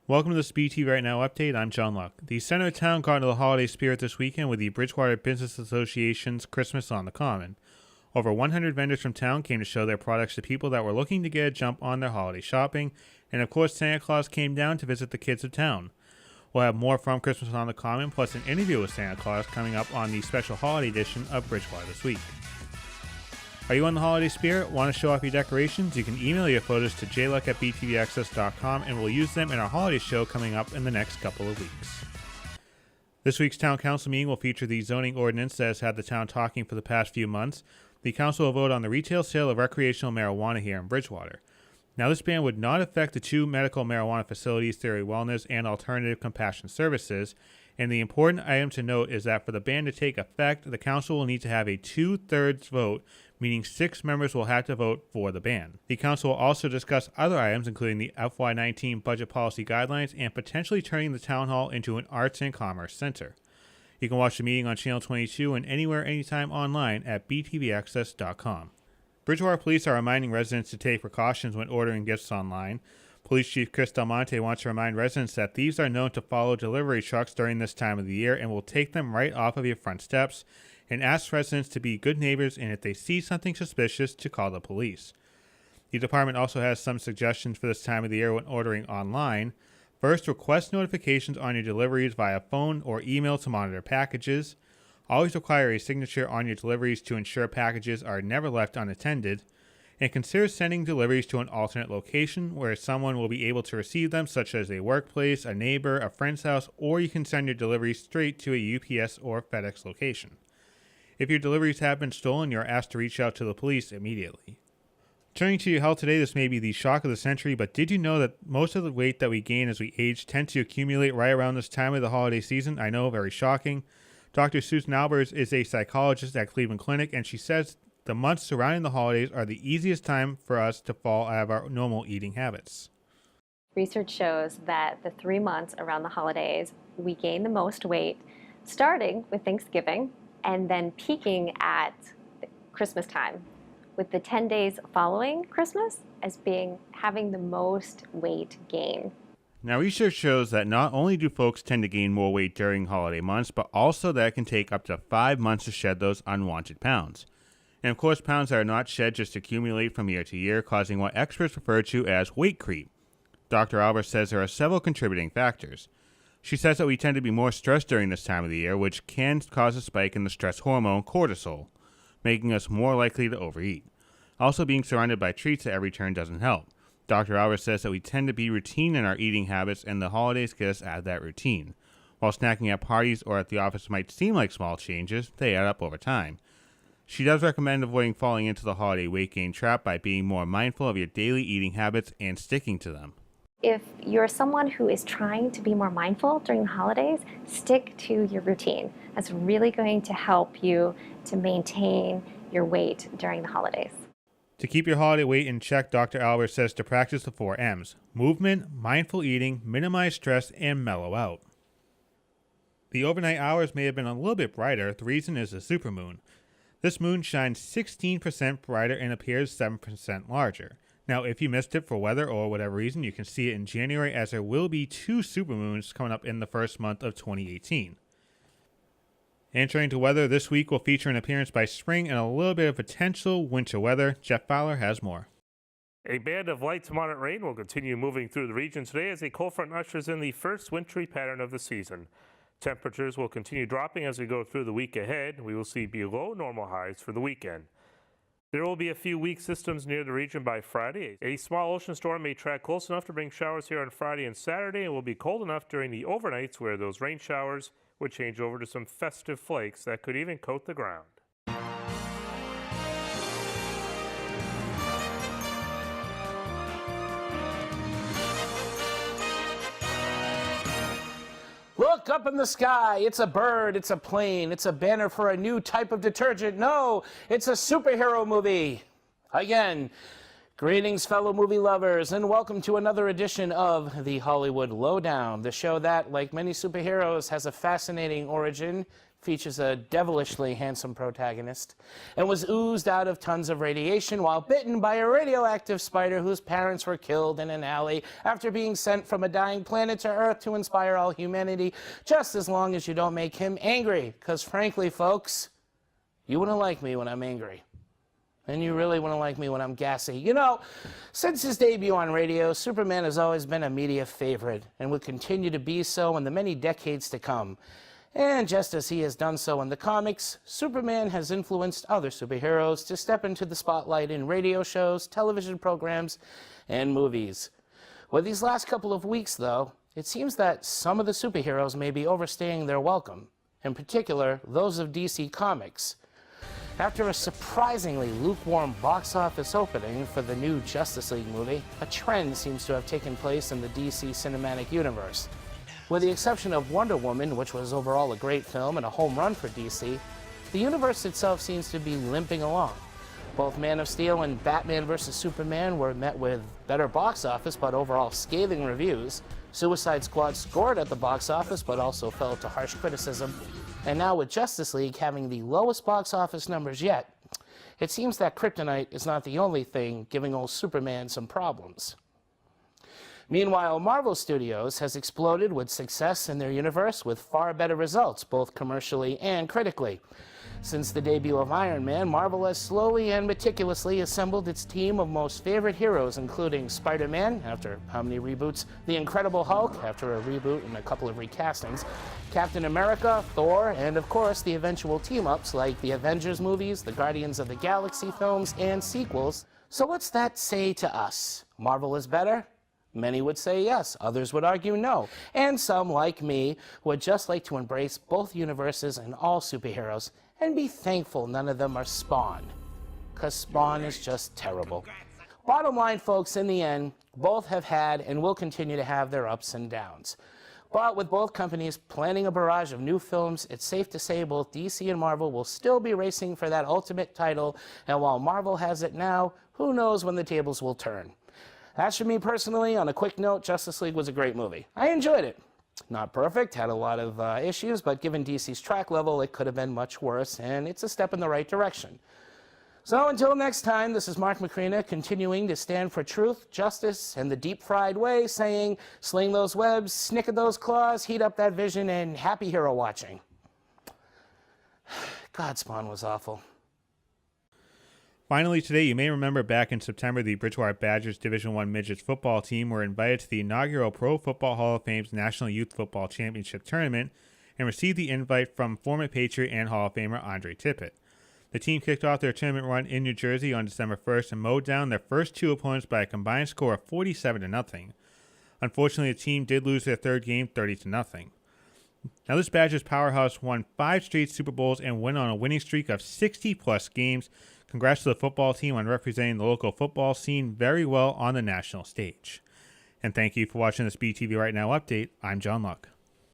Welcome to this BT Right Now update. I'm John Luck. The center of town got into the holiday spirit this weekend with the Bridgewater Business Association's Christmas on the Common. Over 100 vendors from town came to show their products to people that were looking to get a jump on their holiday shopping, and of course Santa Claus came down to visit the kids of town. We'll have more from Christmas on the Common, plus an interview with Santa Claus coming up on the special holiday edition of Bridgewater this week. Are you on the holiday spirit? Want to show off your decorations? You can email your photos to jluck@btvaccess.com and we'll use them in our holiday show coming up in the next couple of weeks. This week's town council meeting will feature the zoning ordinance that has had the town talking for the past few months. The council will vote on the retail sale of recreational marijuana here in Bridgewater. Now, this ban would not affect the two medical marijuana facilities, Theory Wellness and Alternative Compassion Services, and the important item to note is that for the ban to take effect, the council will need to have a 2/3 vote, meaning 6 members will have to vote for the ban. The council will also discuss other items, including the FY19 budget policy guidelines and potentially turning the town hall into an arts and commerce center. You can watch the meeting on Channel 22 and anywhere, anytime online at btvaccess.com. Bridgewater Police are reminding residents to take precautions when ordering gifts online. Police Chief Chris Del Monte wants to remind residents that thieves are known to follow delivery trucks during this time of the year and will take them right off of your front steps, and asks residents to be good neighbors and if they see something suspicious to call the police. The department also has some suggestions for this time of the year when ordering online. First, request notifications on your deliveries via phone or email to monitor packages. Always require a signature on your deliveries to ensure packages are never left unattended. And consider sending deliveries to an alternate location where someone will be able to receive them, such as a workplace, a neighbor, a friend's house, or you can send your deliveries straight to a UPS or FedEx location. If your deliveries have been stolen, you are asked to reach out to the police immediately. Turning to your health today, this may be the shock of the century, but did you know that most of the weight that we gain as we age tend to accumulate right around this time of the holiday season? I know, very shocking. Dr. Susan Albers is a psychologist at Cleveland Clinic, and she says the months surrounding the holidays are the easiest time for us to fall out of our normal eating habits. Research shows that the 3 months around the holidays, we gain the most weight, starting with Thanksgiving and then peaking at Christmas time, with the 10 days following Christmas as having the most weight gain. Now, research shows that not only do folks tend to gain more weight during holiday months, but also that it can take up to 5 months to shed those unwanted pounds. And of course, pounds that are not shed just accumulate from year to year, causing what experts refer to as weight creep. Dr. Albers says there are several contributing factors. She says that we tend to be more stressed during this time of the year, which can cause a spike in the stress hormone cortisol, making us more likely to overeat. Also, being surrounded by treats at every turn doesn't help. Dr. Albers says that we tend to be routine in our eating habits, and the holidays get us out of that routine. While snacking at parties or at the office might seem like small changes, they add up over time. She does recommend avoiding falling into the holiday weight gain trap by being more mindful of your daily eating habits and sticking to them. If you're someone who is trying to be more mindful during the holidays, stick to your routine. That's really going to help you to maintain your weight during the holidays. To keep your holiday weight in check, Dr. Albers says to practice the 4 M's: movement, mindful eating, minimize stress, and mellow out. The overnight hours may have been a little bit brighter. The reason is the supermoon. This moon shines 16% brighter and appears 7% larger. Now, if you missed it for weather or whatever reason, you can see it in January, as there will be 2 supermoons coming up in the first month of 2018. Entering to weather, this week will feature an appearance by spring and a little bit of potential winter weather. Jeff Fowler has more. A band of light to moderate rain will continue moving through the region today as a cold front ushers in the first wintry pattern of the season. Temperatures will continue dropping as we go through the week ahead. We will see below normal highs for the weekend. There will be a few weak systems near the region by Friday. A small ocean storm may track close enough to bring showers here on Friday and Saturday, and will be cold enough during the overnights where those rain showers would change over to some festive flakes that could even coat the ground. Look up in the sky. It's a bird, it's a plane, it's a banner for a new type of detergent. No, it's a superhero movie. Again, Greetings, fellow movie lovers, and welcome to another edition of the Hollywood Lowdown, the show that, like many superheroes, has a fascinating origin, features a devilishly handsome protagonist, and was oozed out of tons of radiation while bitten by a radioactive spider whose parents were killed in an alley after being sent from a dying planet to Earth to inspire all humanity, just as long as you don't make him angry. Because frankly, folks, you wouldn't like me when I'm angry. And you really wouldn't like me when I'm gassy. You know, since his debut on radio, Superman has always been a media favorite and will continue to be so in the many decades to come. And just as he has done so in the comics, Superman has influenced other superheroes to step into the spotlight in radio shows, television programs, and movies. With these last couple of weeks, though, it seems that some of the superheroes may be overstaying their welcome, in particular, those of DC Comics. After a surprisingly lukewarm box office opening for the new Justice League movie, a trend seems to have taken place in the DC cinematic universe. With the exception of Wonder Woman, which was overall a great film and a home run for DC, the universe itself seems to be limping along. Both Man of Steel and Batman vs. Superman were met with better box office but overall scathing reviews. Suicide Squad scored at the box office but also fell to harsh criticism. And now with Justice League having the lowest box office numbers yet, it seems that kryptonite is not the only thing giving old Superman some problems. Meanwhile, Marvel Studios has exploded with success in their universe with far better results, both commercially and critically. Since the debut of Iron Man, Marvel has slowly and meticulously assembled its team of most favorite heroes, including Spider-Man, after how many reboots, The Incredible Hulk, after a reboot and a couple of recastings, Captain America, Thor, and of course the eventual team-ups like the Avengers movies, the Guardians of the Galaxy films, and sequels. So what's that say to us? Marvel is better? Many would say yes, others would argue no, and some, like me, would just like to embrace both universes and all superheroes and be thankful none of them are Spawn, because Spawn is just terrible. Bottom line, folks, in the end, both have had and will continue to have their ups and downs. But with both companies planning a barrage of new films, it's safe to say both DC and Marvel will still be racing for that ultimate title, and while Marvel has it now, who knows when the tables will turn. As for me personally, on a quick note, Justice League was a great movie. I enjoyed it. Not perfect, had a lot of issues, but given DC's track level, it could have been much worse, and it's a step in the right direction. So until next time, this is Mark Macrina continuing to stand for truth, justice, and the deep-fried way, saying, sling those webs, snick at those claws, heat up that vision, and happy hero watching. God, Spawn was awful. Finally, today, you may remember back in September, the Bridgewater Badgers Division I Midgets football team were invited to the inaugural Pro Football Hall of Fame's National Youth Football Championship Tournament and received the invite from former Patriot and Hall of Famer Andre Tippett. The team kicked off their tournament run in New Jersey on December 1st and mowed down their first two opponents by a combined score of 47-0. Unfortunately, the team did lose their third game 30-0. Now, this Badgers powerhouse won 5 straight Super Bowls and went on a winning streak of 60-plus games. Congrats to the football team on representing the local football scene very well on the national stage. And thank you for watching this BTV Right Now update. I'm John Luck.